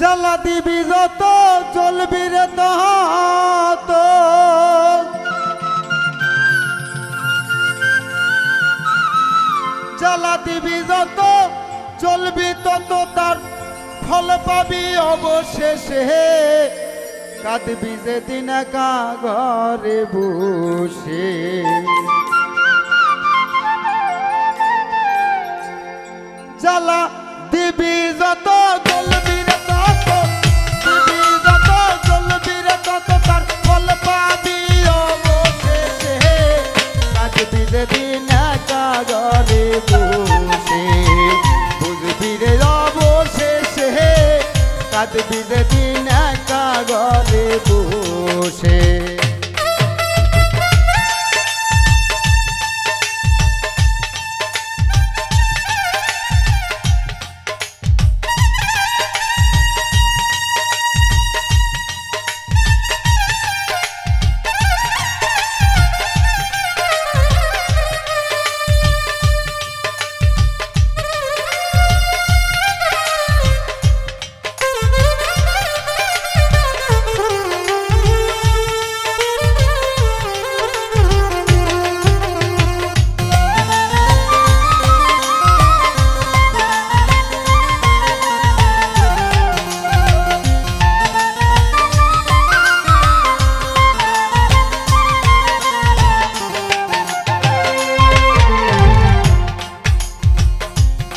জ্বালা দিবি যত জ্বলবি রে তত, জ্বালা দিবি যত জ্বলবি তত তার ফল পাবি অবশেষে। কাঁদবি যেদিন একা ঘরে বসে, জ্বালা দিবি যত জ্বলবি রে তত, দিবি যত জ্বলবি রে তত তার ফল পাবি অবশেষে। কাঁদবি যেদিন একা ঘরে বসে, বুঝবি রে অবশেষে। কাঁদবি যেদিন একা ঘরে বসে।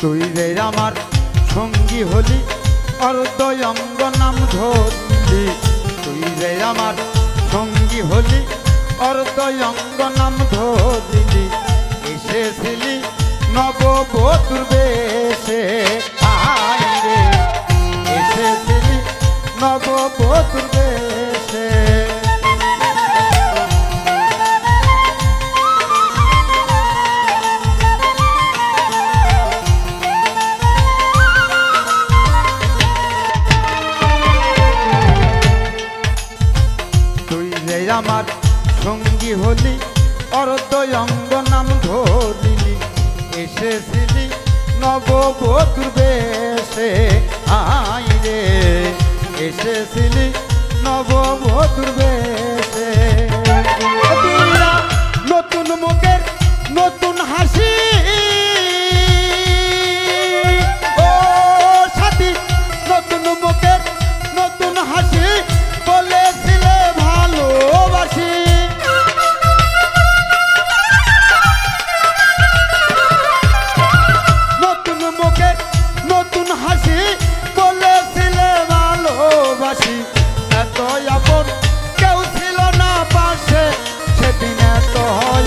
তুই রে আমার সঙ্গী হলি অর্ধয়ঙ্গ নাম ধরলি, তুই রে আমার সঙ্গী হলি অর্ধয়ঙ্গ নাম ধরলি। এসেছিলি নববধূর বেশে, আয় রে এসেছিলি নববধূর বেশে। আমার সঙ্গী হলি অর্ধয়ঙ্গ নাম ধরলি। এসেছিলি নববধূর বেশে, আয় রে এসেছিলি নববধূর বেশে। নতুন মুখের নতুন হাসি, ও সাথী নতুন মুখের নতুন হাসি বলেছিলে ভালোবাসি। নতুন মুখের নতুন হাসি বলেছিলে ভালোবাসি। এত আপন কেউ ছিল না পাশে সেদিন, এত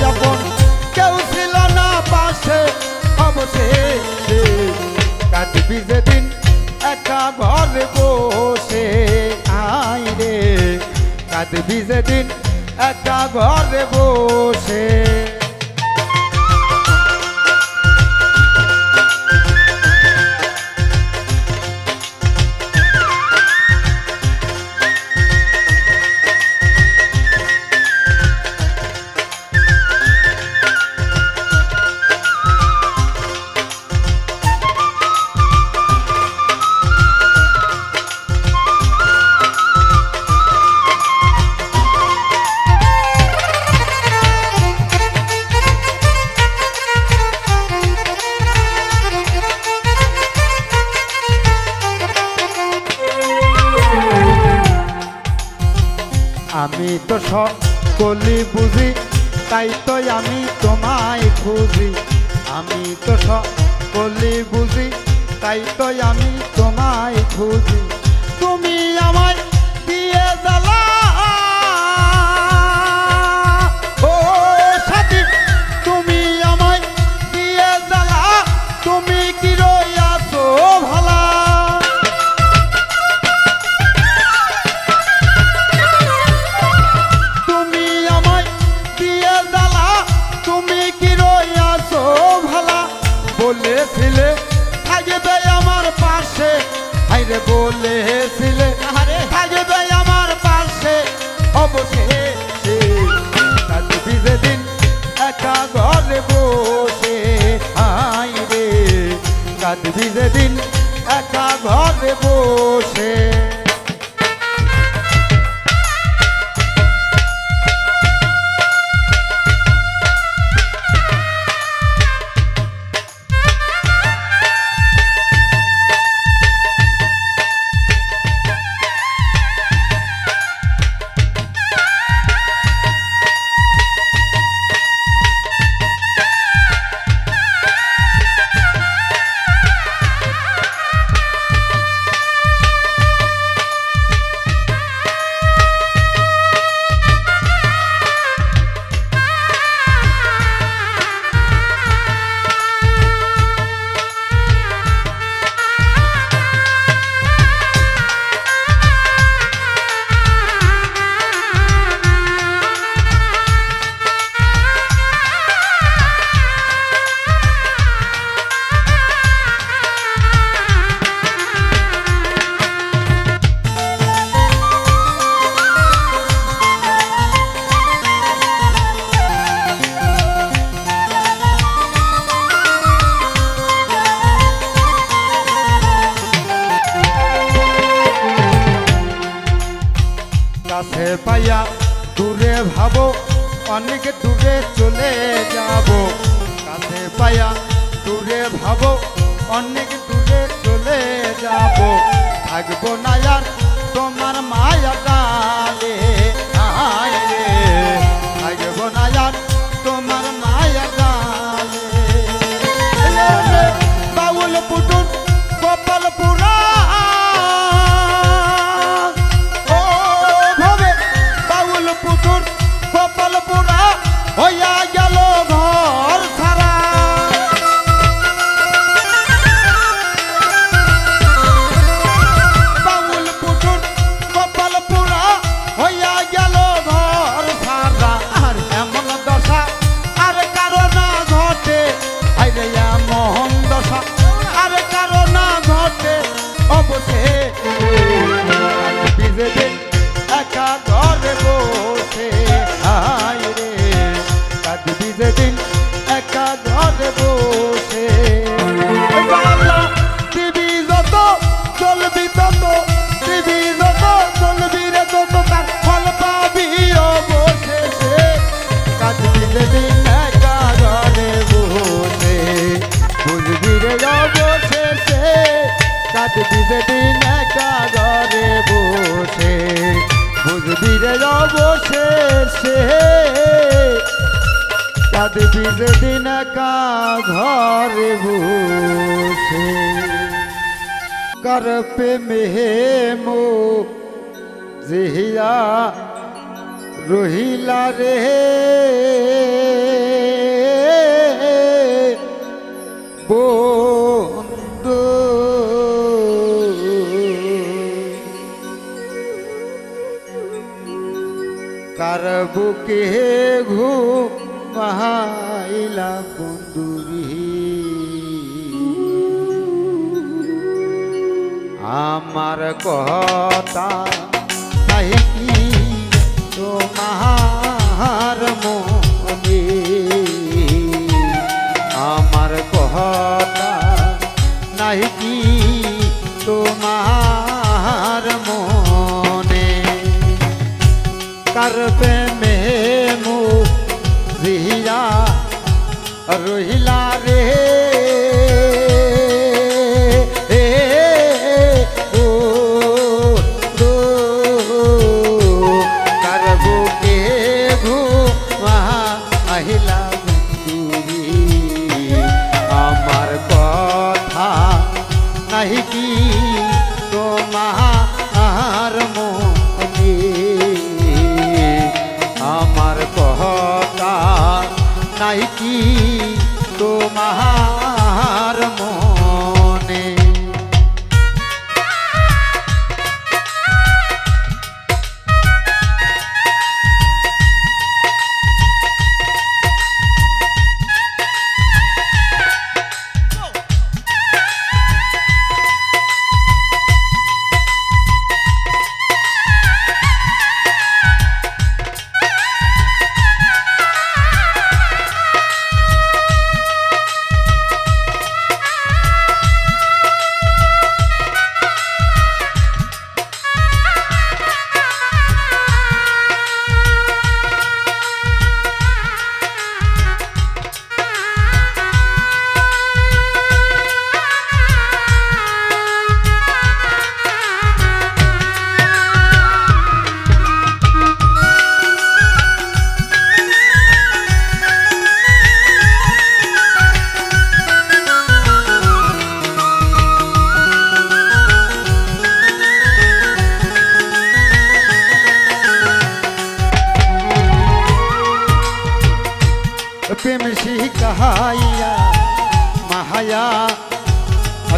আপন কেউ ছিল না পাশে অবশেষে। কাঁদবি যেদিন একা ঘরে বসে, আয় রে কাঁদবি যেদিন একা ঘরে বসে। আমি তো সকলি বুঝি তাই তো আমি তোমায় খুঁজি, আমি তো সকলি বুঝি তাই তো আমি তোমায় খুঁজি। তুমি আমায় দিয়ে জ্বালা, ও সাথী তুমি আমায় দিয়ে জ্বালা, তুমি কি রইয়াছো ভালা। বলেছিলে থাকবে আমার পাশে, হাইরে বলেছিলে থাকবে আমার পাশে অবশেষে। কাঁদবি যেদিন একা ঘরে বসে, হাইরে কাঁদবি যেদিন একা ঘরে বসে কাছে পাইয়া দূরে ভাবো অনেক দূরে চলে যাব কাছে পাইয়া দূরে ভাবো অনেক দূরে চলে যাব থাকবো না আর তোমার মায়া ডালে আয় রে থাকবো না আর তোমার মায়া ডালে বাউল পুটুর কপাল পুরা পুতুর কপাল পুরা হইয়া গেল ঘর সারা বাউল পুতুর কপাল পুরা হইয়া গেল ঘর সারা আর এমন দশা আর কারো না ঘটে আইরে এমন দশা আর কারো না ঘটে অবশেষ বিজেপি একা ঘরে বসে আয় রে কাঁদবি যেদিন একা ঘরে বসে দিবি যত চলবি তত দিবি যত চলবি রে তত তার ফল পাবি অবশেষে কাঁদবি যেদিন একা ঘরে বসে বুঝবি রে অবশেষে কাঁদবি যেদিন একা ঘরে বসে বুঝবি রে অবশেষে কাঁদবি যেদিন একা ঘরে বসে कर पे मेहमो जिया रोहिला रे बंधु कर बुके घुमाइला बंधुरी আমার কথা নাই কি তোমার মনে আমার কথা নাই কি তোমার মনে করবে মেমু জিয়া রহিলা রে আমার কথা নাহি কি তোমার মনে আমার কথা নাহি কি তোমার মনে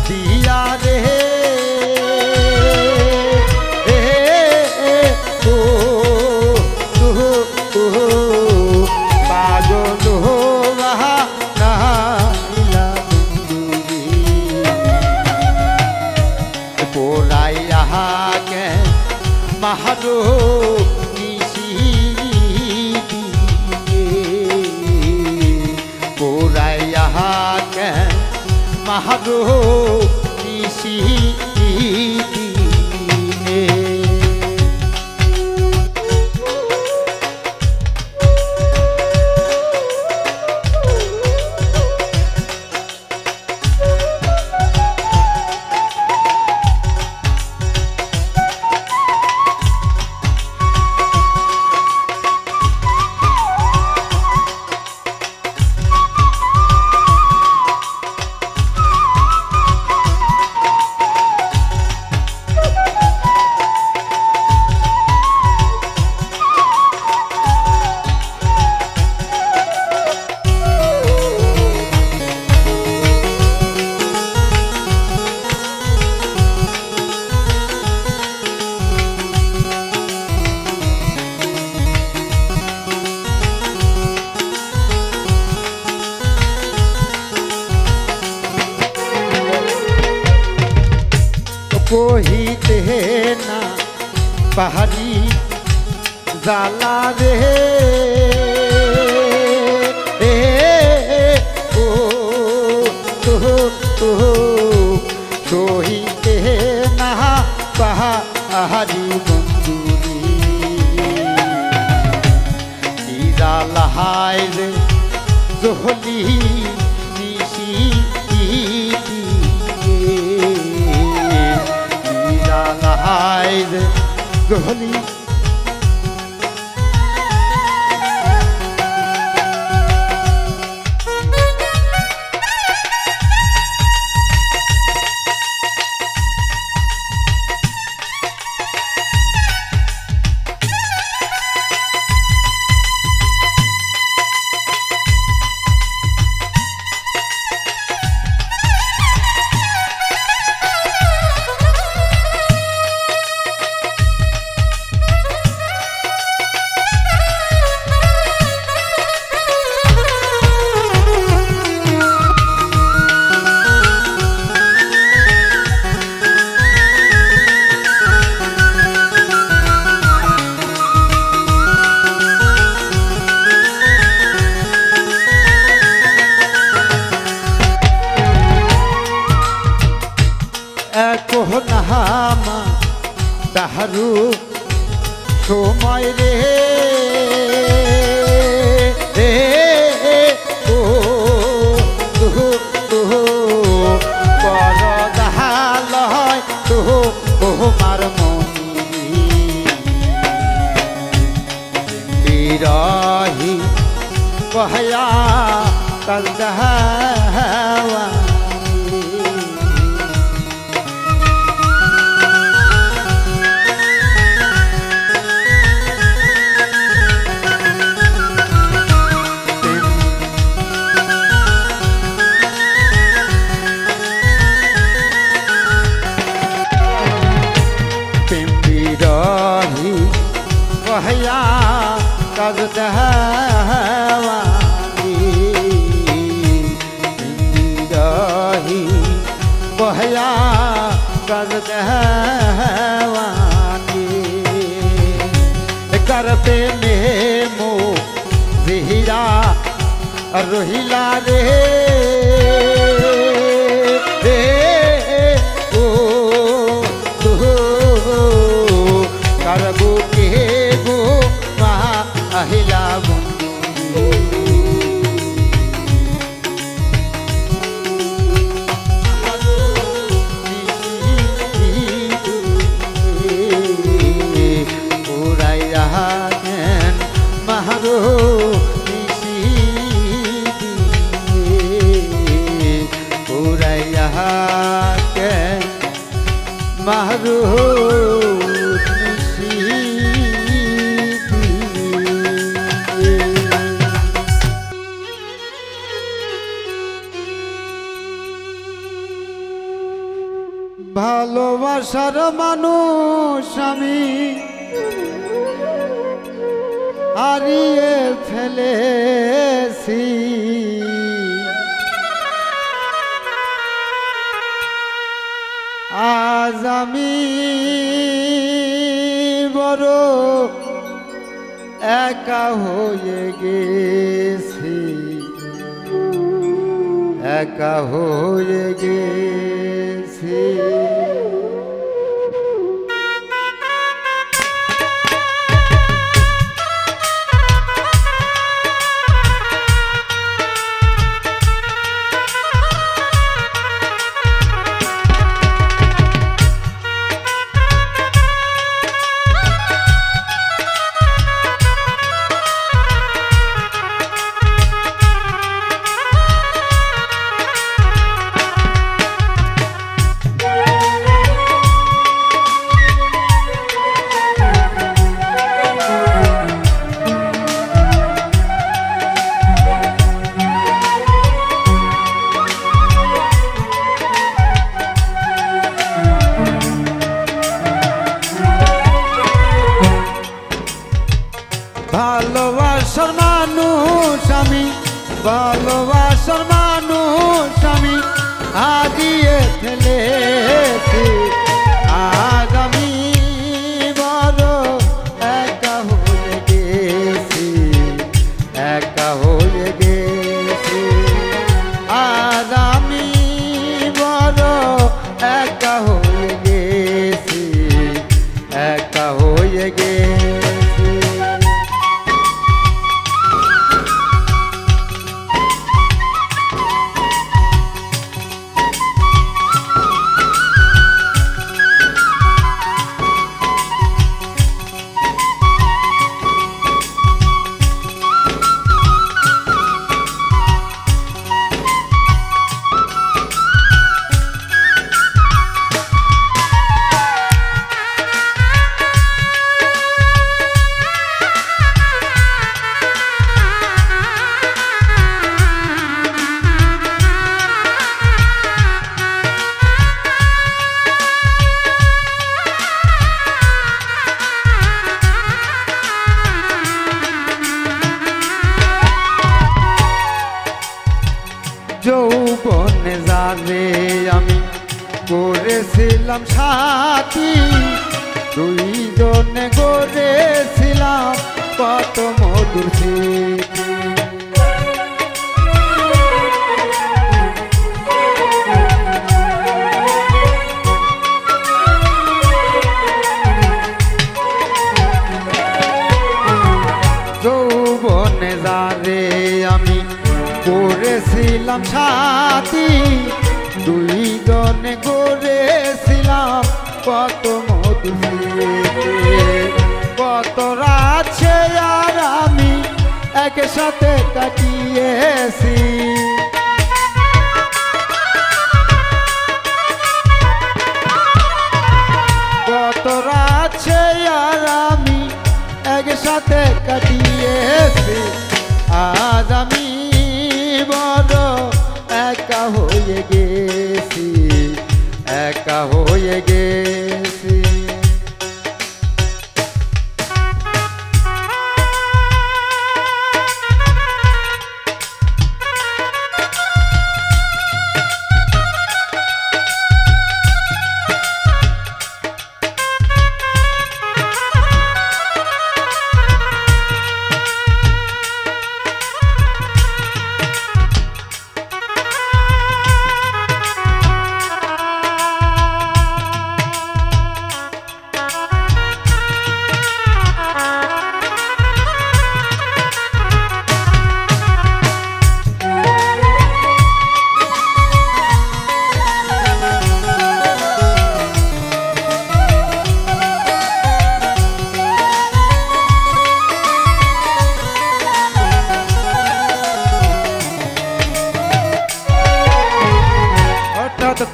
दिया रे पागल हो रहा नाइला पोराया के महरो पोराया के महरो निशी कोही तेना पहाड़ी जाला रे ओ कोही तेना पहाड़ी बंदूरी तीरा लहाय रे जोहली निशी लहाय जोहली नामा दाहरू সময় রে ও বড় দাহাল হয় তোমার মনি বিরহি কহয়া কাল দাহাওয়া कहया कद दहवानी रही कहया कद दहवानी करते में मो जिहिरा रोहिला रे करबो के गो महिला बंधु महरो महरो ভালোবাসার মানুষ আমি হারিয়ে ফেলেছি, আজ আমি বড় একা হয়ে গেছি, একা হয়ে গেছি। ভালোবাসার মানুষ আমি, ভালোবাসার মানুষ আমি হারিয়ে ফেলেছি, আজ আমি বড় একা হয়ে গেছি, একা হয়ে গেছি, আজ আমি বড় একা হয়ে গেছি, একা হয়ে গেছি। যৌবনে যাবে আমি করেছিলাম সাথী, দুইজনে গড়েছিলাম কত মধুর স্মৃতি, যৌবনে যাবে আমি করেছিলাম সাথী, দুইজনে গড়েছিলাম কত মধুর, কত রাত আর আমি একসাথে কাটিয়েছি, কত রাত আর আমি একসাথে কাটিয়েছি, আজ আমি বড় একা হয়ে গেছি, একা হয়ে গেছি।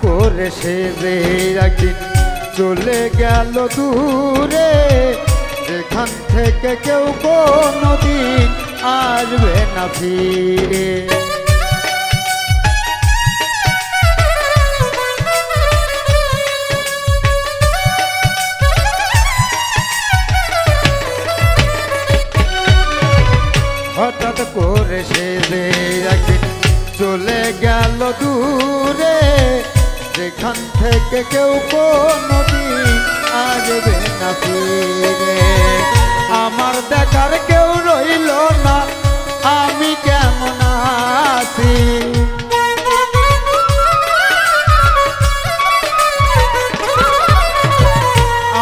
করে সে যে একদিন চলে গেল দূরে, যেখান থেকে কেউ কোনোদিন আসবে না ফিরে। সে যে একদিন চলে গেল দূরে, যেখান থেকে কেউ কোনোদিন আসবে না ফিরে। আমার দেখার কেউ রইল না, আমি কেমন আছি।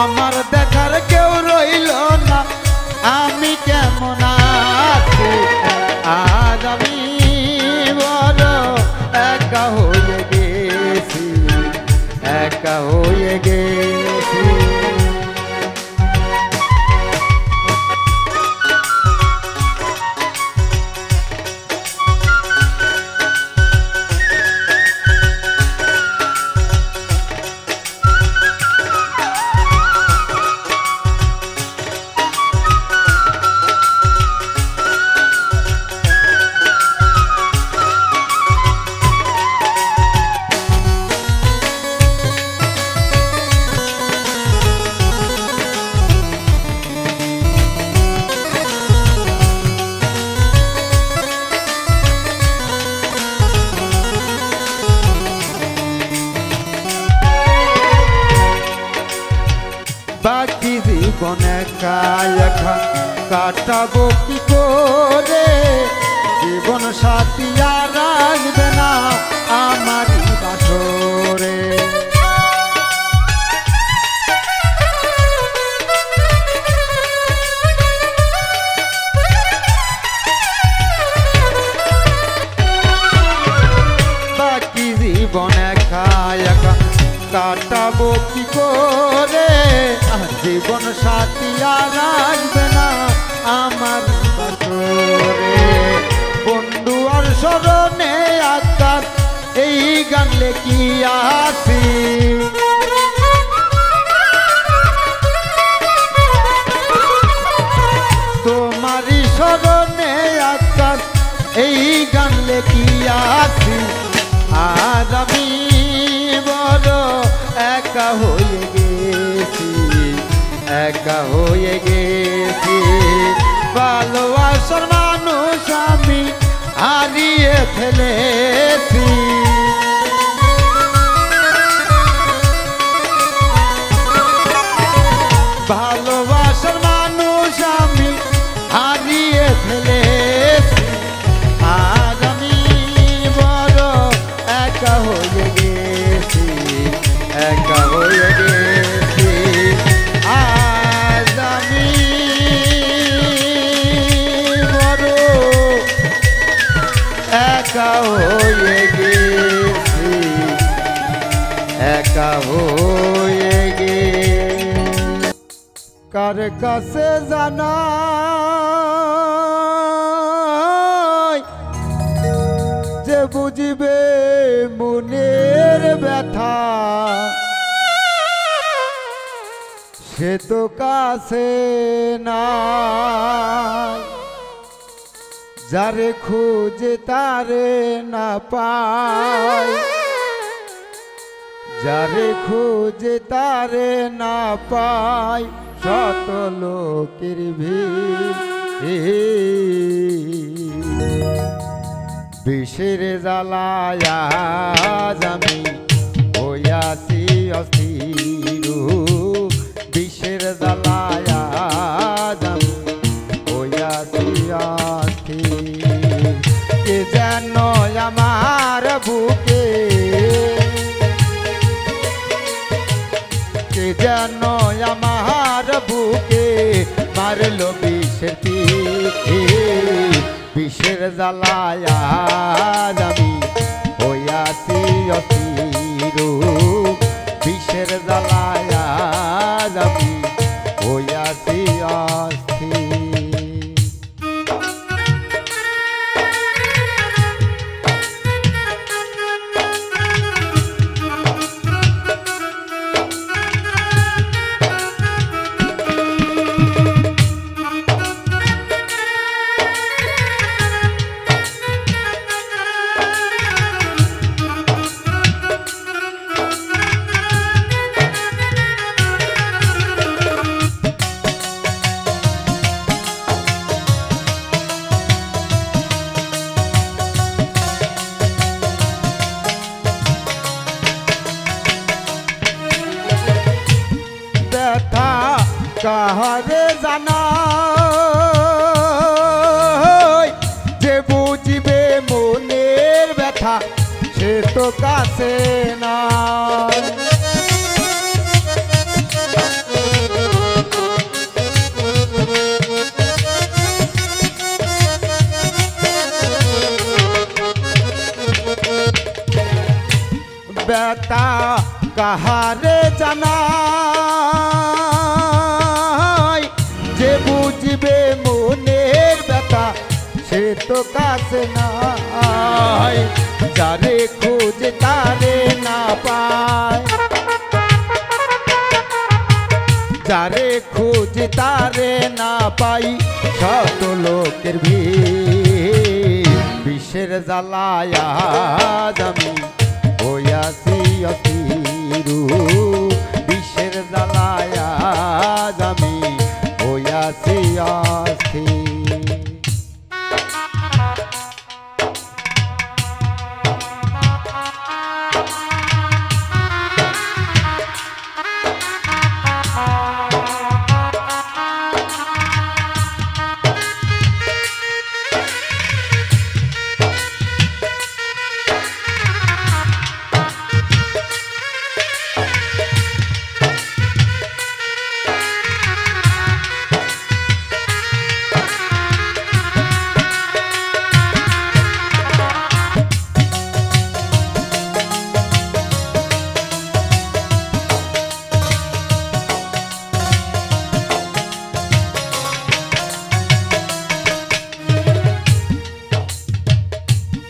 আমার দেখার কেউ রইল না, আমি কেমন আছি। আজ আমি বড় একা হয়ে গেছি, একা হয়ে গেছি। বাকি জীবন একা একা কাটাবো কি করে, জীবন সাথী আর আসবে না আমারই বাসরে। বাকি জীবন একা একা কাটাবো কি করে, জীবন সাথী আর আসবে না আমার বাসরে। বন্ধু আর স্মরণে আকাশ এই গান লেখি আসি, তোমারই স্মরণে আকাশ এই গান লেখি আসি। আজ আমি বড় একা হয়ে গেছি, একা হয়ে গেছি। ভালোবাসার মানুষ আমি হারিয়ে ফেলেছি। ভালোবাসার মানুষ আমি হারিয়ে ফেলেছি। আজ আমি বড় একা হয়ে গেছি, একা হয়ে গেছি। আজ আমি বড় একা হয়ে গেছি, একা হয়ে গেছি। কার কাছে জানাই যে বুঝিবে মনের ব্যথা, সে তো কাছে নাই। যারে খুঁজে তারে না পাই, যারে খুঁজে তারে না পাই, শত লোকের ভিড়। বিষের জ্বালায় আজ আমি হইয়াছি অস্থির, বিষের জ্বালায় আজ আমি হইয়াছি অস্থির। কে যেন আমার বুকে, কে যেন আমার বুকে মারলো বিষের তীর। বিষের জ্বালায় আজ আমি হইয়াছি অস্থির, বিষের জ্বালায় আজ আমি হইয়াছি অস্থির। কাহারে জানাই যে বুঝিবে মনের ব্যথা সে তো কাছে না ব্যথা কাহারে জানাই যে বুঝিবে মনের ব্যথা সে তো কাছে নাই যারে খোঁজে তারে না পায় যারে খোঁজে তারে না পাই শত লোকের ভিড় বিশ্বের জ্বালায়া আমি হইয়াছি অস্থিরু বিশ্বের জ্বালায়া আমি হইয়াছি অস্থির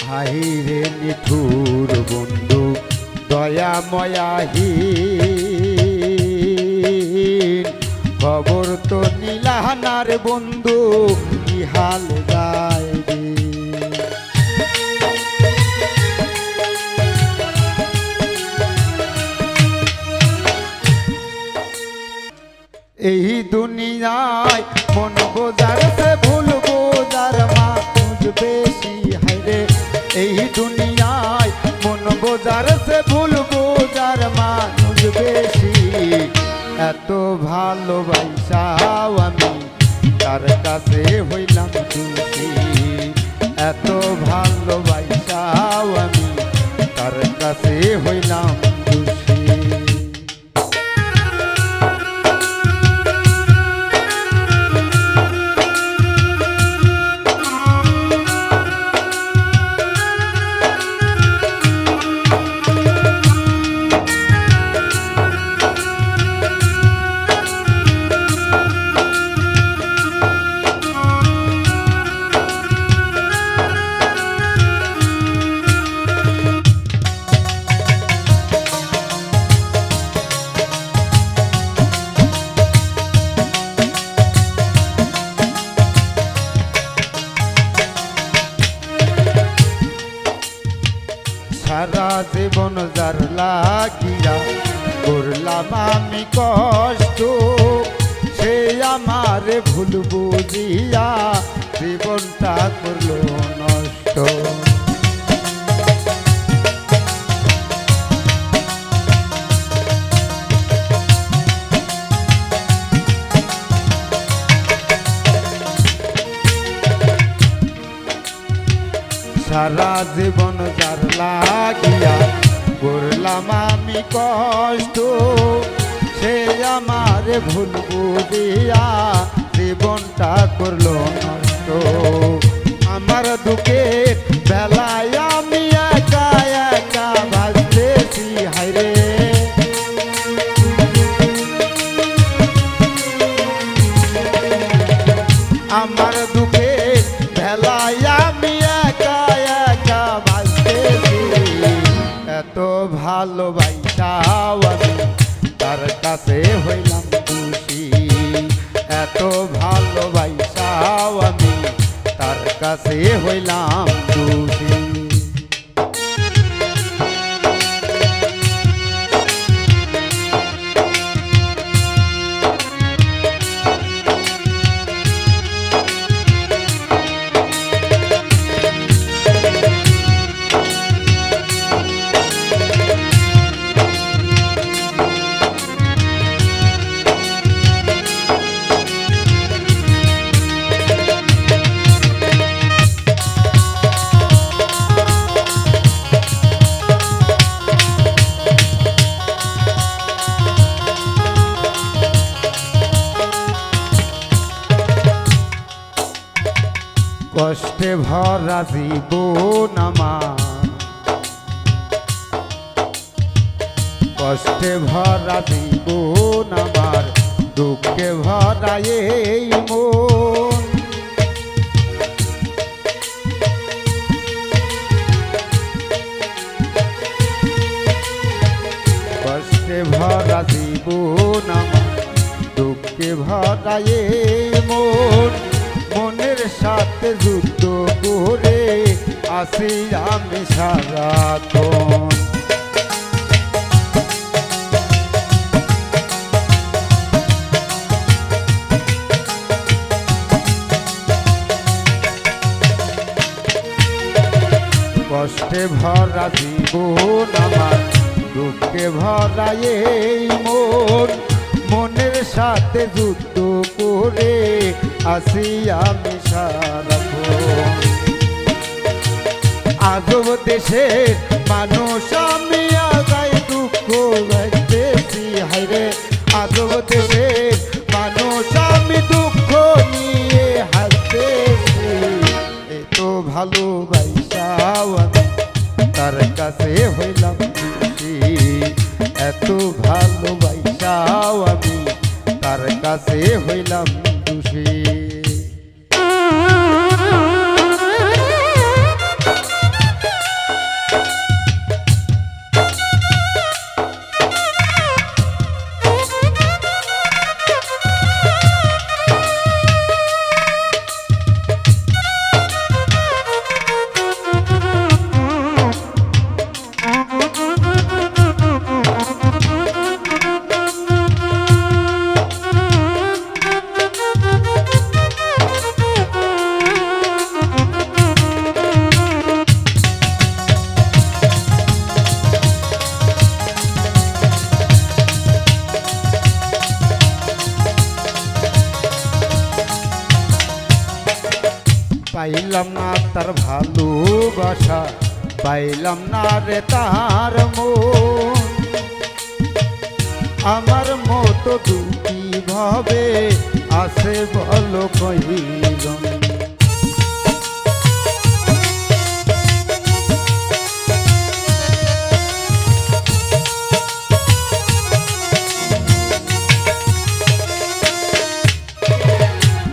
হাইরে নিঠুর বন্ধু দয়াময়াহীন খবর তো নীলাহানার বন্ধু কি হাল যায় রে এই দুনিয়ায় মন বোঝার সে ভুল বোঝার মানুষ বেশি হাইরে এই দুনিয়ায় মন বোঝার সে ভুল বোঝার মানুষ বেশি এত ভালোবাসাও আমি তার কাছে হইলাম খুশি এত ভালোবাসাও আমি তার কাছে হইলাম খুশি সারা জীবন যার লাগিয়া করলাম আমি কষ্ট সে আমার ভুল বুঝিয়া জীবনটা করলো নষ্ট সারা জীবন যার লাগিয়া করলাম আমি কষ্ট সে আমার ভুল বুঝিয়া জীবনটা করলো নষ্ট আমার দুঃখে বেলায় আমি একা একা ভাসতেছি হায়রে আমার দুঃখে বেলায় আমি একা একা ভাসতেছি এত ভালোবাসাও আমি তার কাছে হইলাম খুশি এত ভালোবাসাও আমি তার কাছে হইলাম খুশি কষ্টে ভরা জীবন আমার, কষ্টে ভরা জীবন আমার, দুঃখে ভরা এই মন। কষ্টে ভরা জীবন আমার, দুঃখে ভরা এই মন। মনের সাথে যুদ্ধ করে আসি আমি সারাক্ষণ। কষ্টে ভরা জীবন আমার, দুঃখে ভরা এই মন। মনের সাথে যুদ্ধ করে আসি আমি সারাক্ষণ। আজব দেশের মানুষ আমি আগাই দুঃখ বাঁচতেছি, হায়রে আজব দেশের মানুষ আমি দুঃখ নিয়ে হাসতেছি। এত ভালোবাসাও আমি তার কাছে হইলাম খুশি, এত ভালোবাসাও আমি তার কাছে হইলাম খুশি। পাইলাম না তার ভালোবাসা, পাইলাম না রে তার মন। আমার মতো দুটি ভাবে আছে বলো কইজন।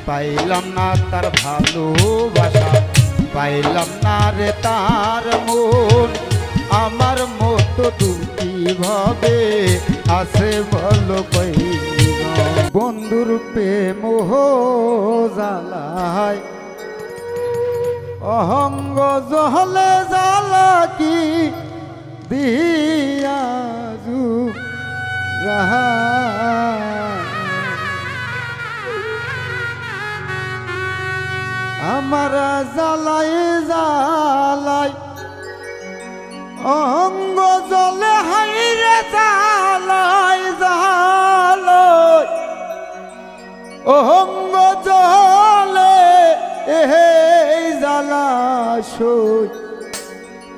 পাইলাম না তার ভালোবাসা, পাইলাম না রে তার মন। আমার মতো দুটি ভাবে আছে বলো কইজন। বন্ধুর প্রেম জ্বালায় অহঙ্গ জহলে জ্বালা কি দিয়াজু রাহা। আমার জ্বালাই জ্বালাই অঙ্গ জলে হাইরে জ্বালাই জ্বালাই অঙ্গ জলে এই জ্বালাশয়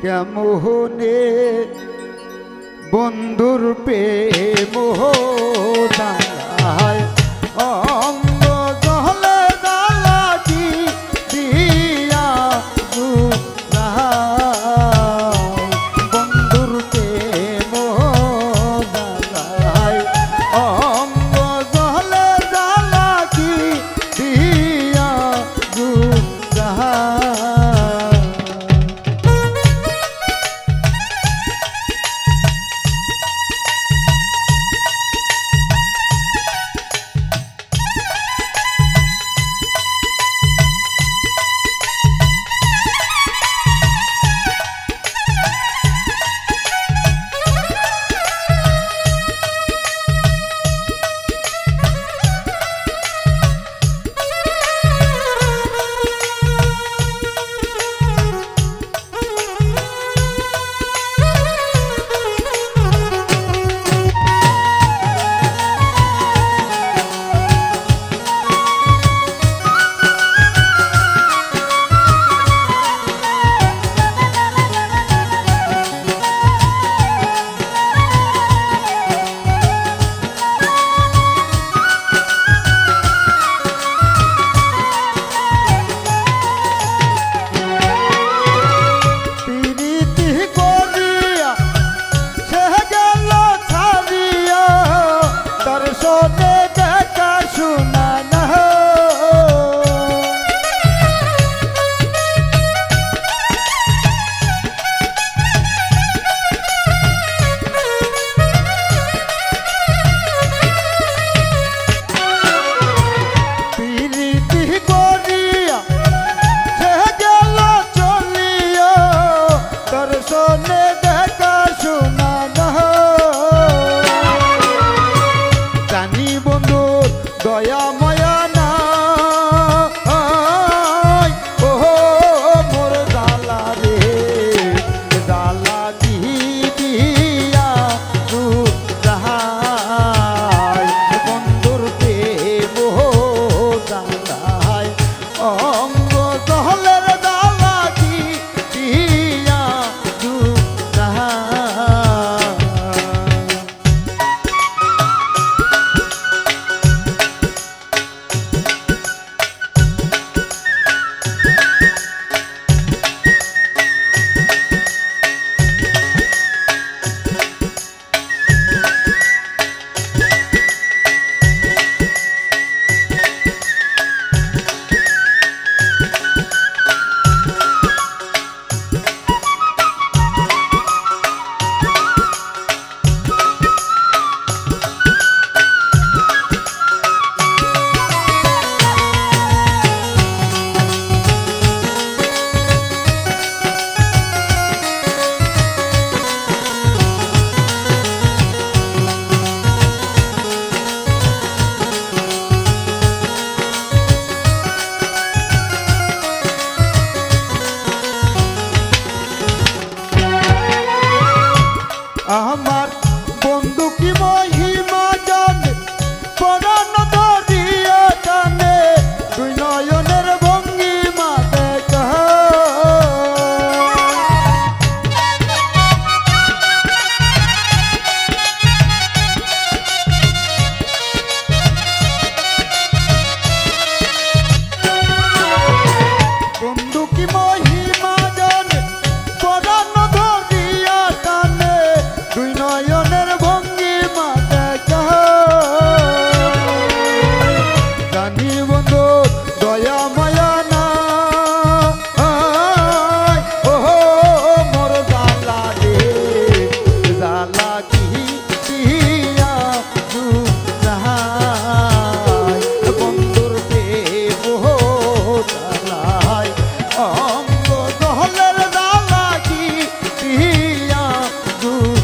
কেমনে বন্ধুর প্রেম জ্বালায় অঙ্গ জলে জ্বালা কি দিয়া বন্ধুর প্রেম জ্বালায় অঙ্গ জলে জ্বালা কি দিয়া বন্ধু কি মহিমা জানে পরাণ ধরিয়া টানে দুই নয়নের ভঙ্গিমা দেখা বন্ধু কি মহিমা জানে পরাণ ধরিয়া টানে দুই নয়নের ভঙ্গিমা দেখা জানি বন্ধু দয়া মায়া না ও মোর জালা রে জালা কি দিয়া দুরাই বন্ধুর দেব জালাই অঙ্গ দহলের জালা কি দিয়া দুরাই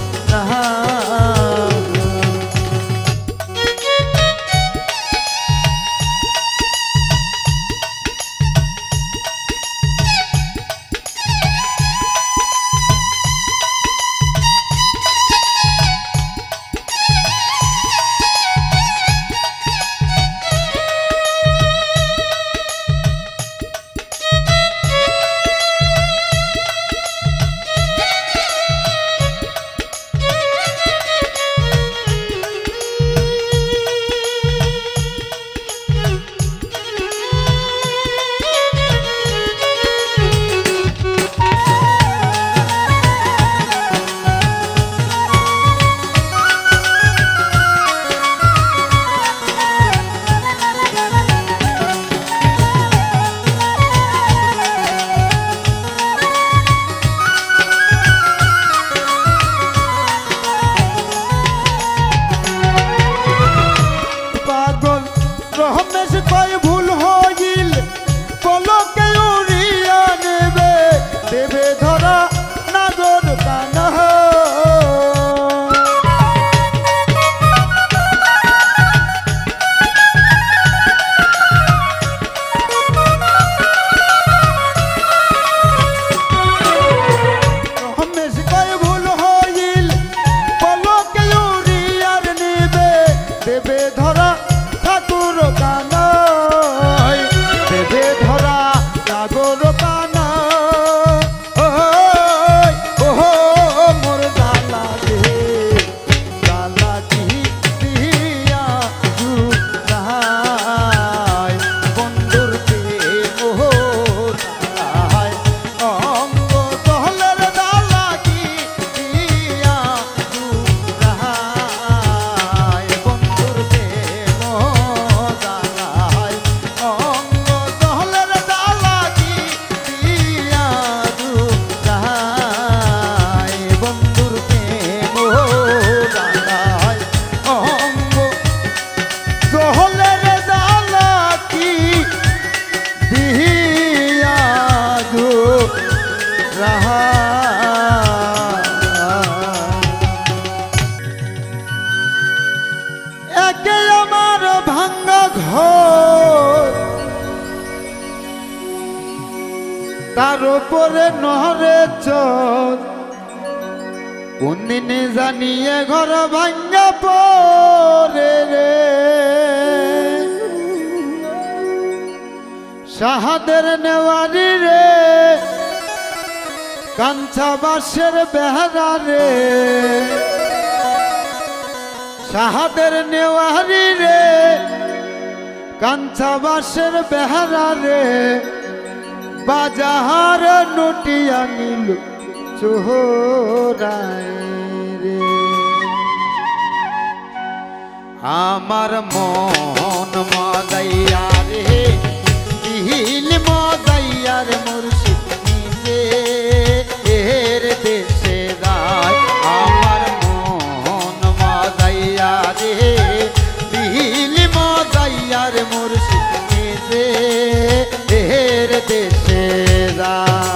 পাগল রহমেশ কয় ভুল হইল পলকে উড়িয়া নেবে দেবে ধরা নাগর কানা রহমেশ কয় ভুল হইল পলকে উড়িয়ার নেবে দেবে ধরা ঠাকুর কানাই দেবে ধরা নাগর কানা মোর জালা রে জালা কি দিয়া দুরাই বন্ধুর প্রেম জালাই অঙ্গ দহলের জালা কি দিয়া দুরাই বন্ধুর প্রেম জালাই অঙ্গ দহলের জালা কি দিয়া দুরাই বন্ধুর প্রেম জালাই অঙ্গ দহলের জালা কি দিয়া একে আমার ভাঙ্গা ঘর তার উপরে নহরে চর কোনদিনে জানিয়ে ঘর ভাঙ্গা পরে রে সাহাদের নেওয়ারি রে কাঞ্চা বাঁশের বেহারা রে সাহাদের নেওয়ারি রে কাঞ্চা বাঁশের বেহারা রে বাজার নটিয়া নীল চোরায় রে আমার মন মদাইয়া রে দিল মদাইয়ার মুর্শিদ নিজে এর দেশে রায় আমার মন মদাইয়া রে দিল মদাইয়ার মুর্শিদ নিজে এর দেশে রায়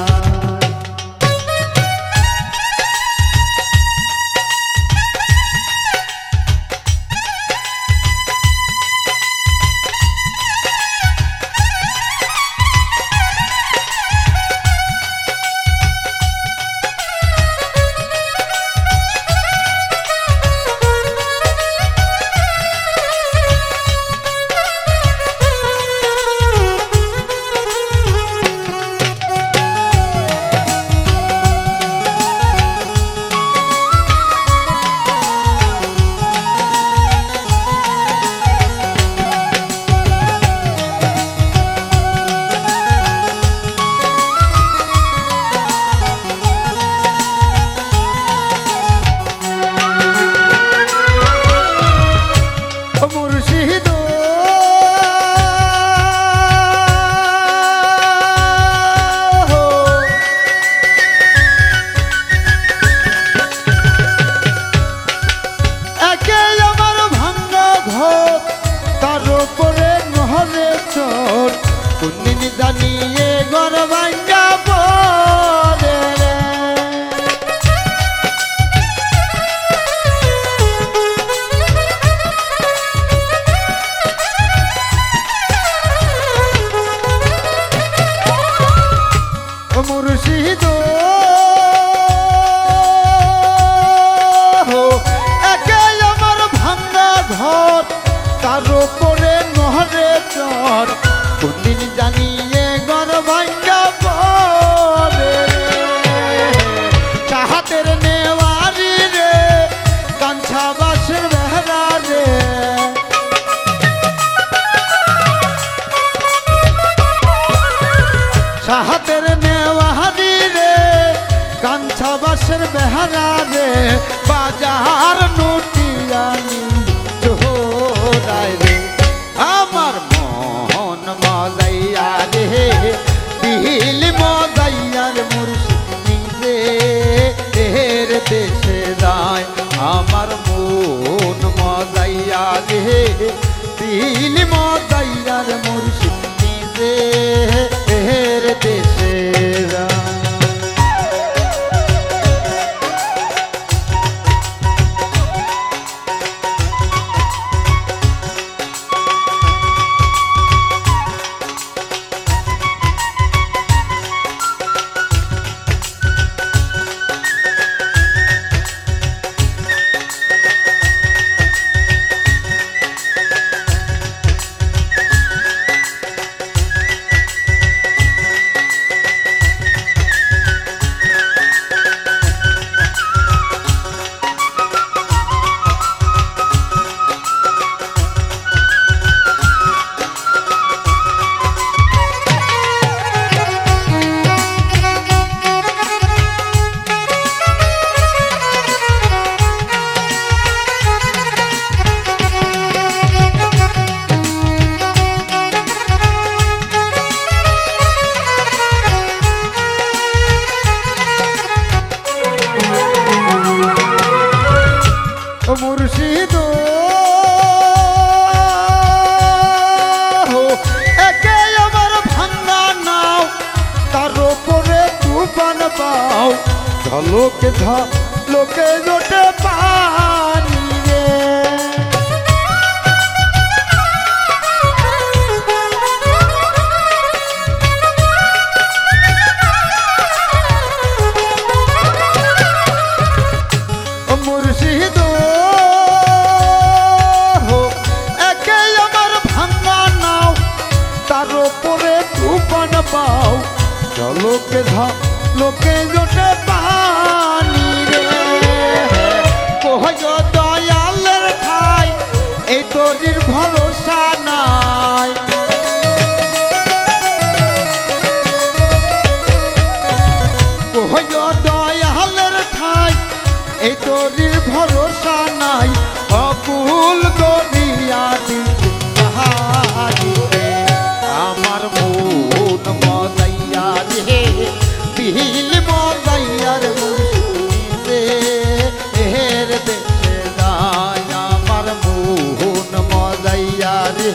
উপরে নহরে চোর কোনদিন জানিয়ে ঘর ভাঙ্গা পড়ে রে। মুর্শিদ একে আমার ভাঙ্গা ঘর তার উপরে নহরে চর কোনদিন জানিয়ে ঘর ভাঙ্গা পড়ে চাহাতের নেওয়ারি রে কাঞ্ছা বাসের বেহরা রে চাহাতের নেওয়ারি রে কাঞ্ছা বাসের বেহরা রে বাজার নুটিয়ানি জোড়ায় রে আমার মন মজাইয়া রে দিল মজাইয়ার মুর্শিদ নিজে এর দেশে যায় আমার মন মজাইয়া রে দিল মজাইয়ার মুর্শিদ নিজে এর দেশে যায়। মুর্শিদ একে আমার ভাঙ্গা নাও তার উপরে তুফান পাও ঝলকে ঝলকে জোটে পানি রে মুর্শিদ তুফান পাও চলোকে লোকে জোটে পানি রে কহয় দয়ালের ঠাই এই তোরির ভরসা নাই কহয় দয়ালের ঠাই এই তোরির ভরসা নাই অকুল দরিয়া দিতে আমার মন মজাইয়া রে দিল মজাইয়ার মুর্শিদ এর দেশে যায় আমার মন মজাইয়া রে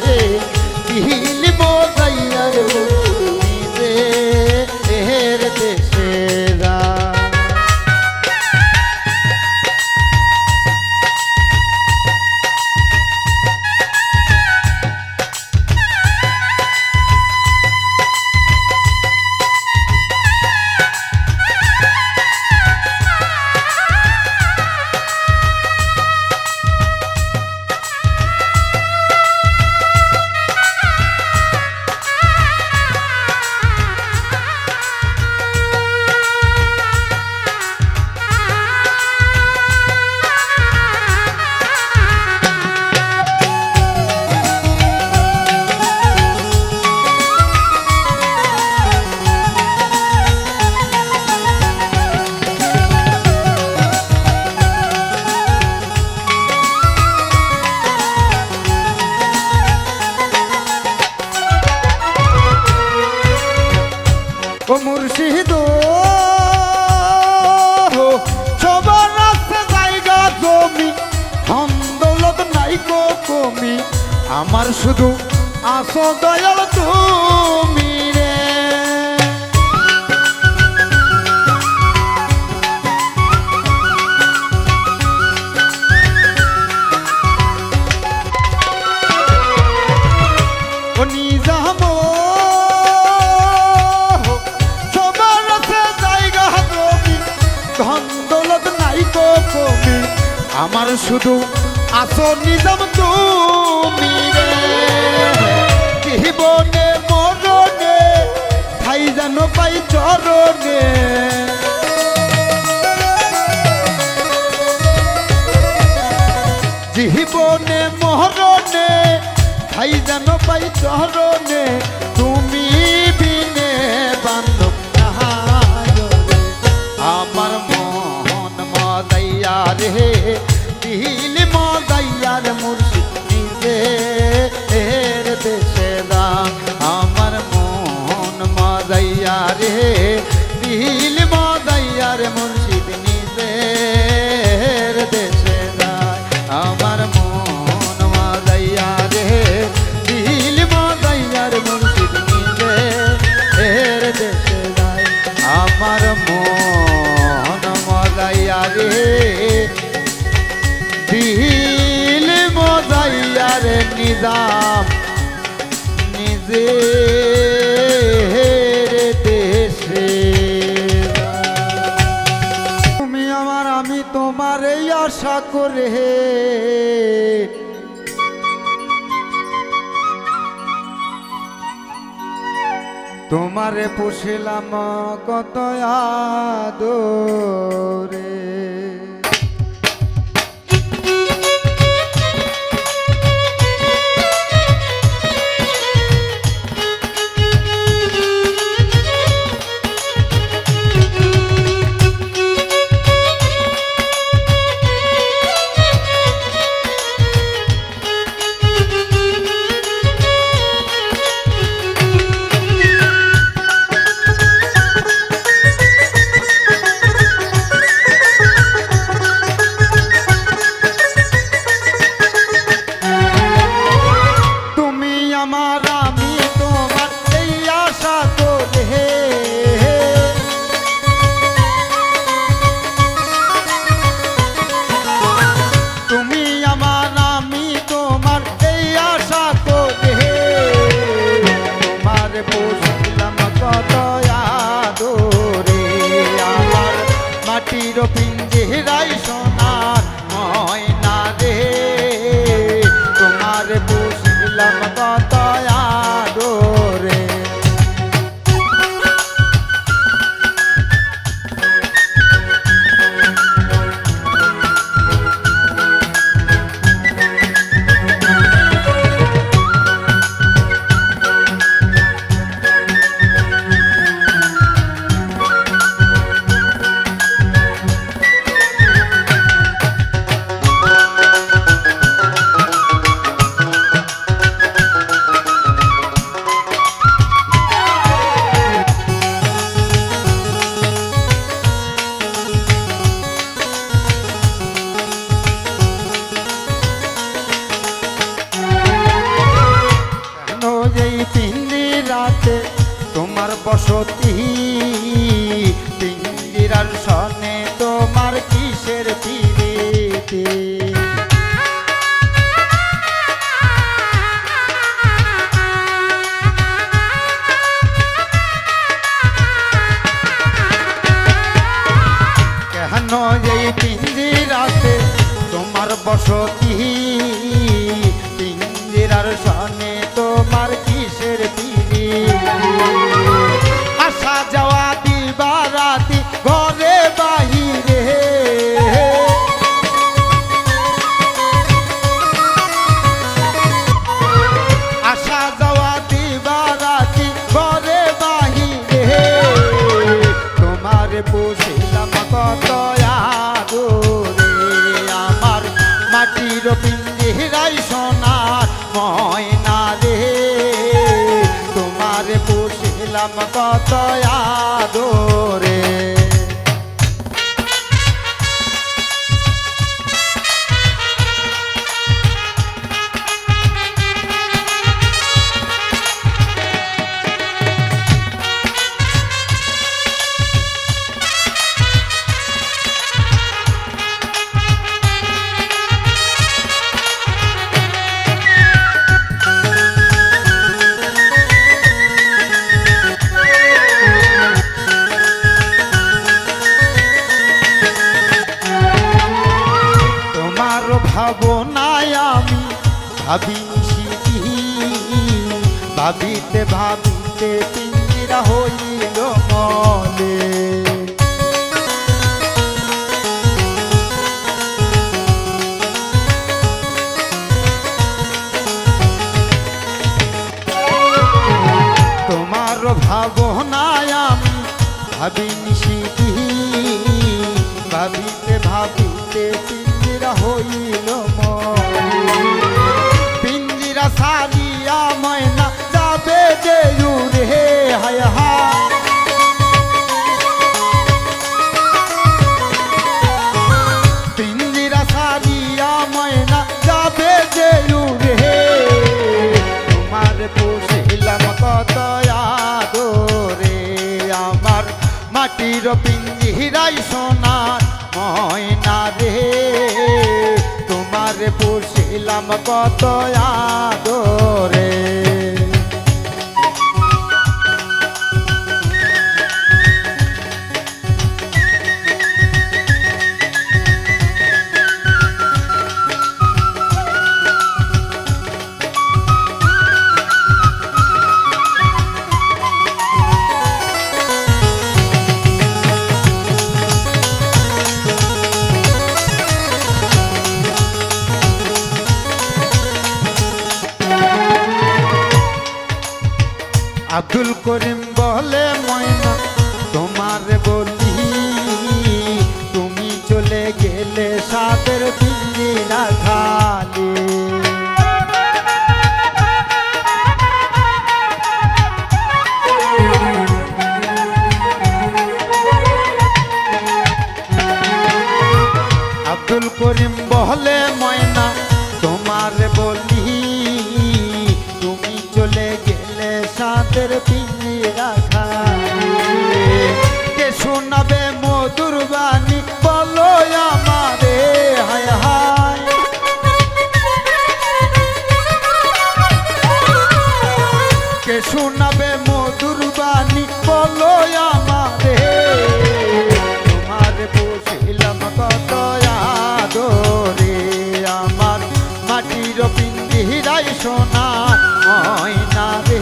আমার শুধু আসো দয়াল তুমি রে। ও নিজাম সবার আছে জায়গা তুমি, ধন দৌলত নাই গো কমি, আমার শুধু আসো নিজাম তুমি রে। জীবনে মরণে ঠাই যেন পাই চরণে, জীবনে মরণে ঠাই যেন পাই চরণে, তুমি বিনে বান্ধব আমার মন মদাইয়া রে, দিল মদাইয়া রে মুর্শিদ নিজে এর দেশে দাম। আমার মন মদাইয়া রে, দিল মদাইয়া রে মুর্শিদ নিজে এর দেশে দায়। আমার মন মদাইয়া রে, দিল মদাইয়া রে মুর্শিদ নিজে এর দেশে দায়। আমার মন মদাইয়া রে, দিল মদাইয়া রে নিজাম নিজে দেশে। তুমি আমার আমি তোমার এই আশা করে, তোমারে পুষিলাম কত আদরে। মাটির পিঞ্জিরাই সোনার ময়না রে, তোমার বুঝলাম কত আদরে। তোমার বসতি পিঞ্জিরার সনে, তোমার কিসের পিরিতি। কেন এই পিঞ্জিরাতে তোমার বসতি, পিঞ্জিরার সনে তোমার কিসের পিরিতি। আসা যাওয়া দিবা রাতি ঘরে বাহিরে, আসা যাওয়া দিবা রাতি ঘরে বাহিরে। তোমার পুষিলাম কত আদরে, আমার মাটির পিঞ্জিরাই সোনার ময়না রে, তোমার পুষিলাম কত আদরে। ভাবনায় আমি ভাবি নিশি ভাবিতে ভাবিতে পিঞ্জিরা হইল মলে তোমার ভাবনায় আমি ভাবি নিশি ভাবিতে ভাবিতে পিঞ্জিরা হইল মলে পিঞ্জিরা সারিয়া ময়না যাবে যে উড়ে হায় হায় পিঞ্জিরা সারিয়া ময়না যাবে যে উড়ে তোমার পুষিলাম কত আদরে আমার মাটির পিঞ্জিরাই সোনার ময়না রে তোমার পুষিলাম কত আদরে আব্দুল করিম বলে ময়না তোমার বলি তুমি চলে গেলে সাদের পিঞ্জিরা খালি আব্দুল করিম বলে ময়না তোমার বলি তুমি চলে গেলে সাদের পিঞ্জিরা খালি কে শোনাবে মধুর বাণী বলো আমারে হায় হায় কে শোনাবে মধুর বাণী বলো আমারে তোমার বসিলাম কত আদরে আমার মাটির পিঞ্জিরাই সোনা ময়না রে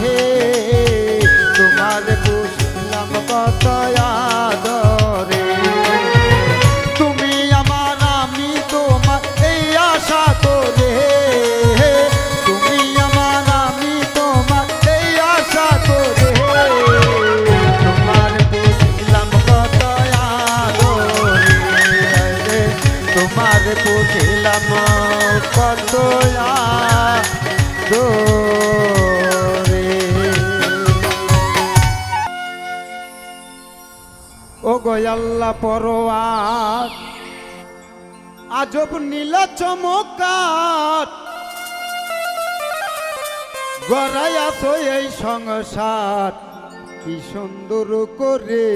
তোমার বসিলাম কত আদরে তুমি আমার আমি তোমার এই আশা করে তুমি আমার আমি তোমার এই আশা করে তোমার বসিলাম কত আদরে তোমার বসিলাম কত ও গয়াল্লা পরোয়ার আজব নীলা চমকার গড়াই আছো এই সংসার কি সুন্দর করে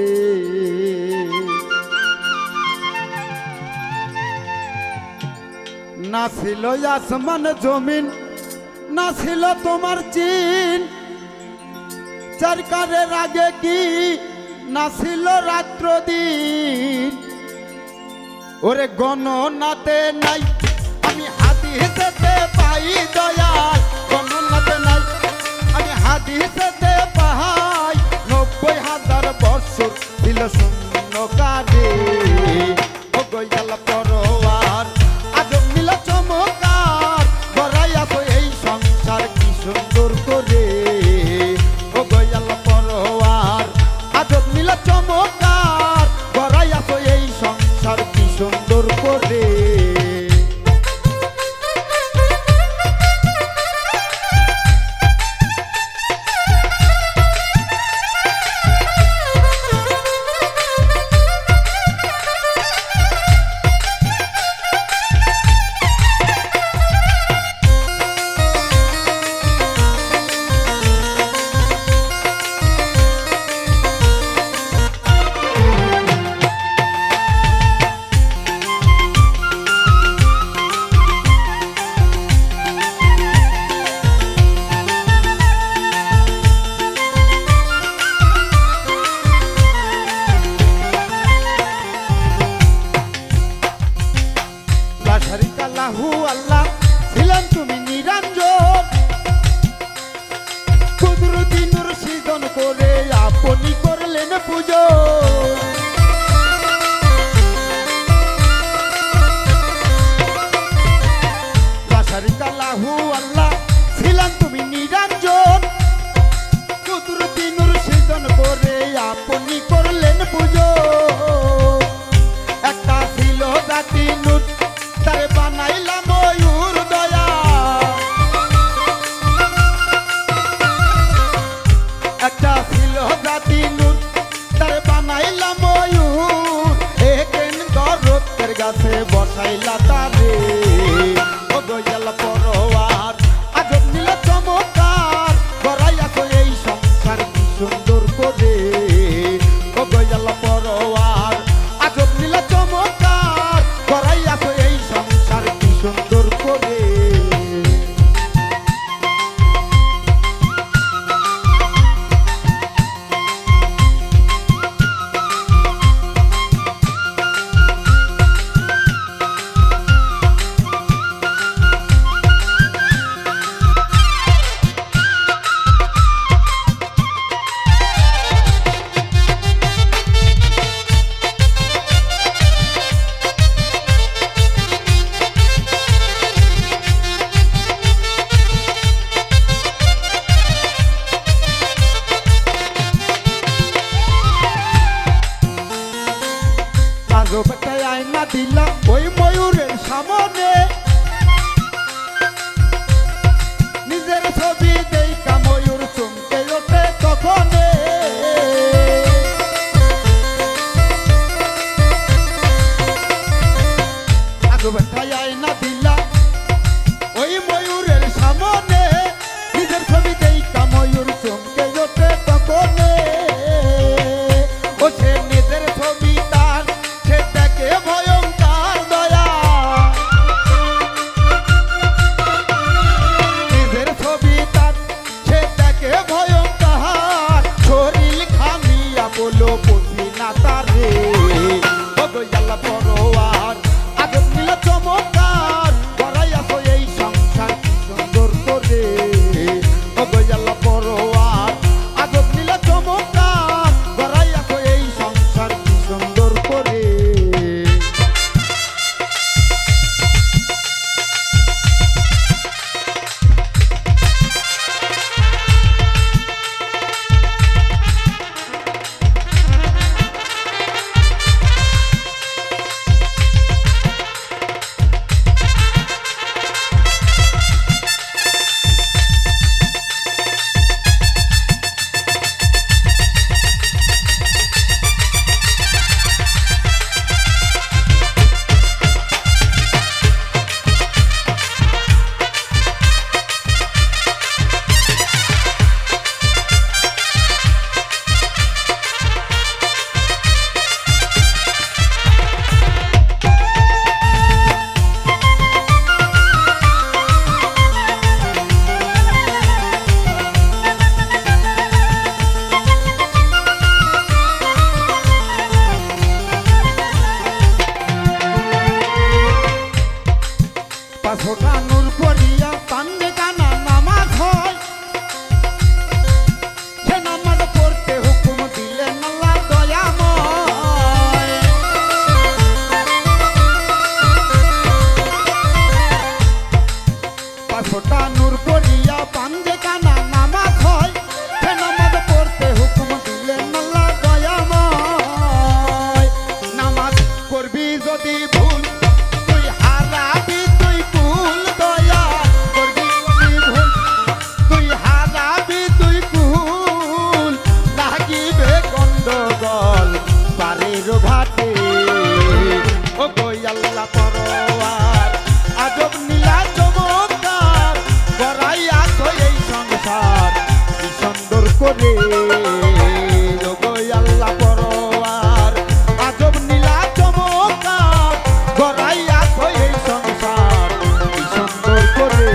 না ছিল আসমান জমিন না ছিল তোমার চিন সরকারের আগে কি না ছিল রাত্র দিন ওরে গণনাতে নাই আমি হাদিসেতে পাই দয়াল গণনাতে নাই আমি হাদিসেতে পাই 90,000 বছর ছিল শূন্য কারে ও গয়াল পরোয়ার আজব নীল চমকার গড়াই আছো এই সংসার কি সুন্দর করে ও গয়াল পরোয়ার আজব নীল চমকার গড়াই আছো এই সংসার কি সুন্দর করে পুজো লাহু আল্লাহ ছিলাম তুমি নিরঞ্জন কুদরতি নূর সৃজন করে আপনি করলেন পুজো একটা ছিল জাতি নূর তারে বানাইলাম ময়ূর দয়া একটা ছিল জাতি নূর তারে বানাইলাম ময়ূর একেন গরতের গাছে বসাইলা তারে ও দয়াল পরোয়ার আজব নীল চমৎকার গড়াইয়া তো এই সংসার কি সুন্দর করে ও দয়াল পরোয়ার আজব নীল চমৎকার গড়াইয়া তো এই সংসার কি সুন্দর করে আজবটাই আয়না দিলা ওই ময়ূরের সামনে নিজের ছবি দেখা ময়ূর চমকে ওঠে তখনে আজবটাই আয়না দিলা ওই ময়ূরের সামনে নিজের ছবি দেখা ময়ূর চমকে ওঠে তখনে ও সে নিজের ছবি তার সেটাকে ভয়ঙ্কর দয়া নিজের ছবি তার সেটাকে ভয়ঙ্কর শরীর খামিয়া বলো বুঝি না তারে ও দয়াল পরোয়ার আজব নীল চমৎকার গড়াইয়া তো এই সংসার কি সুন্দর করে ও দয়াল পরোয়ার আজব নীল চমৎকার গড়াইয়া তো এই সংসার কি সুন্দর করে পাঁচটা নূর পড়িয়া পান্ডে কানা নামাজ হয় সে নামাজ পড়তে হুকুম দিলেন আল্লাহ দয়াময় পাঁচটা নূর পড়িয়া পান্ডে কানা নামাজ হয় সে নামাজ পড়তে হুকুম দিলেন আল্লাহ দয়াময় নামাজ করবি যদি ভুল তুই হারাবি তুই কুল দয়া করবি যদি ভুল তুই হারাবি তুই কুল লাগিবে গন্ডগোল বাড়ির ঘাটে ও দয়াল পরোয়ার আজব নীলা চমৎকার গড়াইয়া তো এই সংসার কি সুন্দর করে ও দয়াল পরোয়ার আজব নীলা চমৎকার গড়াইয়া তো এই সংসার কি সুন্দর করে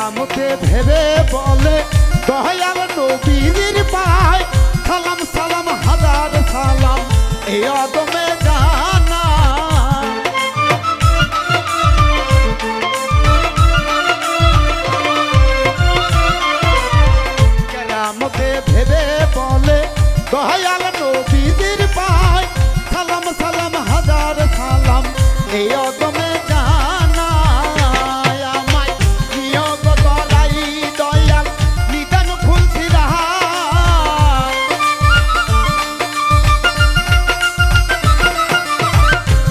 কেরামতে ভেবে বলে দয়াল নবীর পায় সালাম সালাম হাজার সালাম এই আদমে জানা কেরামতে ভেবে বলে দয়াল নবীর পায় সালাম সালাম হাজার সালাম এই আদমে জানা আমায় নিয়োগ করাই দয়াল নিদান ফুলছি রাহা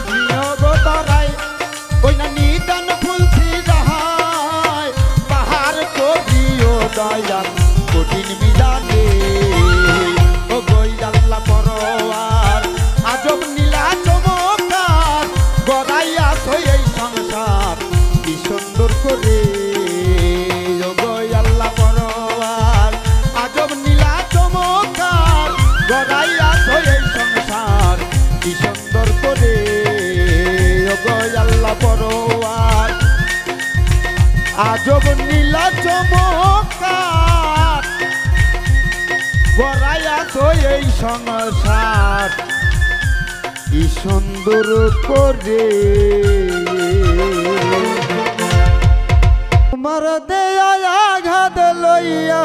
নিয়োগ করাই ওই না নিদান ফুলছি রাহায় পাহাড় করিও দয়াল কঠিন মিজানে ও গই আল্লাহ পরওয়ার আজব নীলা চমৎকার গড়াইয়াছ এই সংসার কি সুন্দর করে ও গই আল্লাহ পরওয়ার আজব নীলা চমৎকার গড়াইয়াছ এই সংসার কি সুন্দর করে ও গই আল্লাহ পরওয়ার আজব নীলা চমৎকার গড়াইয়াছ এই সংসার কি সুন্দর করে তোমার দেয়া আঘাত লইয়া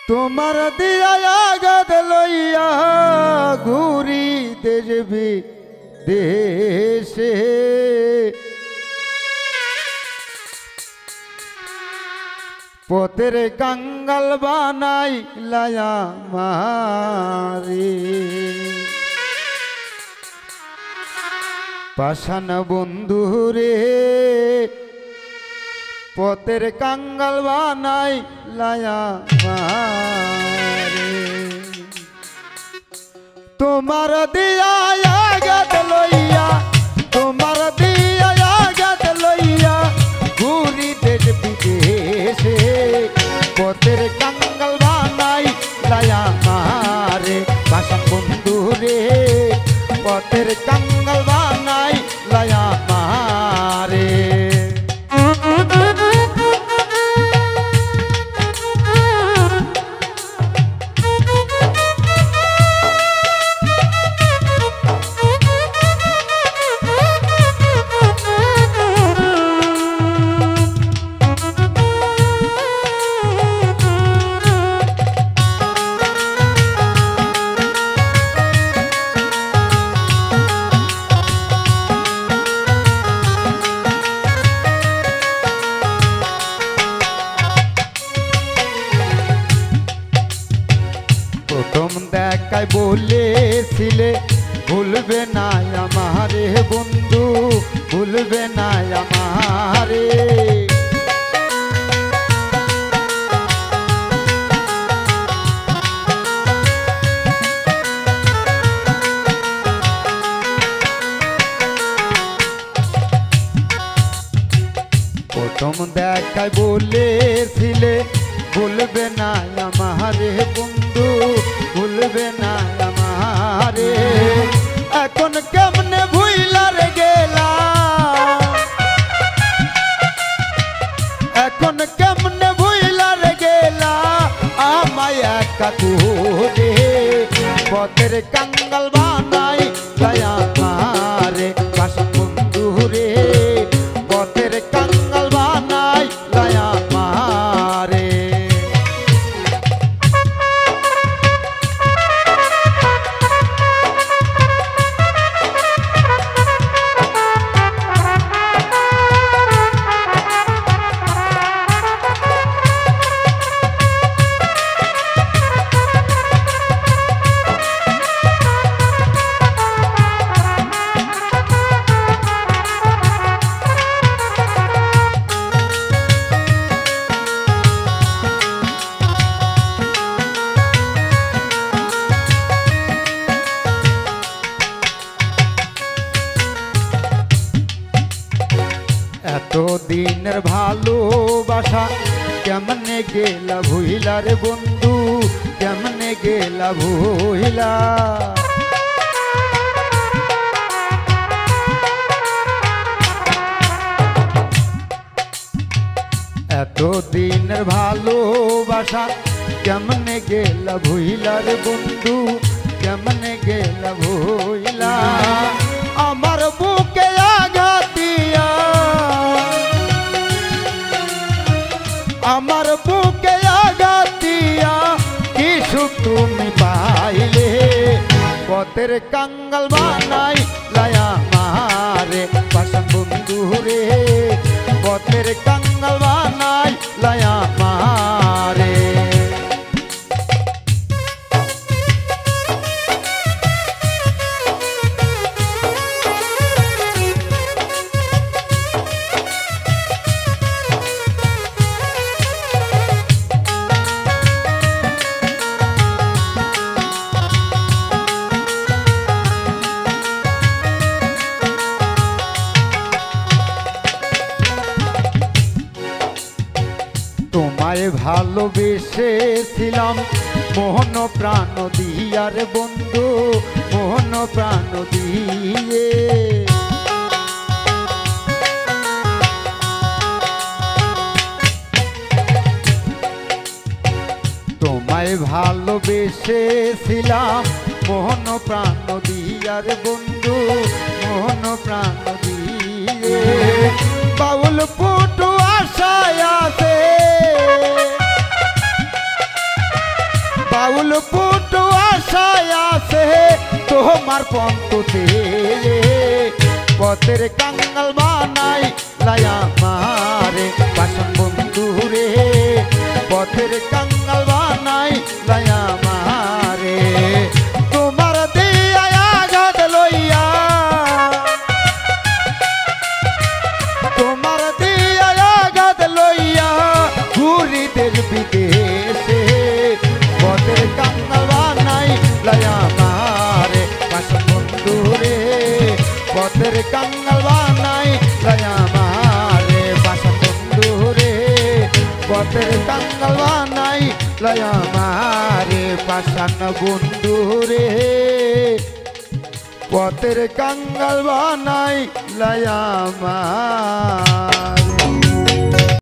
তোমার দেয়া আঘাত লইয়া ঘুরি দেবী দেশে পথের কাঙ্গাল বানাই লায়া মারে পাষাণ বন্ধু রে পথের কাঙ্গাল বানাই লায়া মারে তোমার দিয়া আঘাত লইয়া তোমার দিয়া আঘাত লইয়া ঘুরি দেশ বিদেশে পথের কাঙ্গাল বানাই লায়া মারে পাষাণ বন্ধু রে পথের কাঙ্গাল বানাই লায়া মারে প্রথম দেখায় বলেছিলে ভুলবে না আমারে বন্ধু ভুলবে না আমারে প্রথম দেখায় বলেছিলে ভুলবে না আমারে বন্ধু ভুলবে না আমারে এখন কেমনে ভুইলার গেলা এখন কেমনে ভুইলার গেলা আমায় একা তুরে পথের কাঙ্গাল বানাই দয়া মারে পাষাণ বন্ধু রে পথের কাঙ্গাল বানাই দয়া মারে এত দিনের ভালোবাসা কেমনে গেলা ভুইলা রে বন্ধু কেমনে গেলা ভুইলা এতদিনের ভালোবাসা কেমনে গেল ভুইলার বন্ধু, কেমনে গেল ভুইলা। আমার বুকে আঘাত দিয়া, আমার বুকে আঘাত দিয়া কি সুখ তুমি পাইলে। পথের কাঙ্গাল বানাই লায়া মারে পাশান বন্ধু রে, পথের কাঙ্গাল বানাই লায়া মারে। তোমায় ভালোবেসেছিলাম মোহন প্রাণ দিয়ার বন্ধু, মোহন প্রাণ দিয়ে। তোমায় ভালোবেসেছিলাম মোহন প্রাণ দিয়ার বন্ধু, মোহন প্রাণ দিয়ে। বাউল পুটু আশায় আছে, বাউল পুটু আশায় আছে তোমার পন্ততে। পথের কাঙ্গাল বানাই লায়া মারে পাশান বন্ধু রে, পথের কাঙ্গাল বানাই লায়া মারে। তোমার দিয়া আঘাত লইয়া, তোমার দিয়া আঘাত লইয়া ঘুরিদের বিদেশে। পথের কাঙ্গাল বানাই লায়া মারে পাশান বন্ধু রে, পথের কাঙ্গাল বানাই লায়া মারে পাশান বন্ধু রে, পথের কাঙ্গাল বানাই লায়া মারে পাশান বন্ধু রে, পথের কাঙ্গাল বানাই লায়া মারে।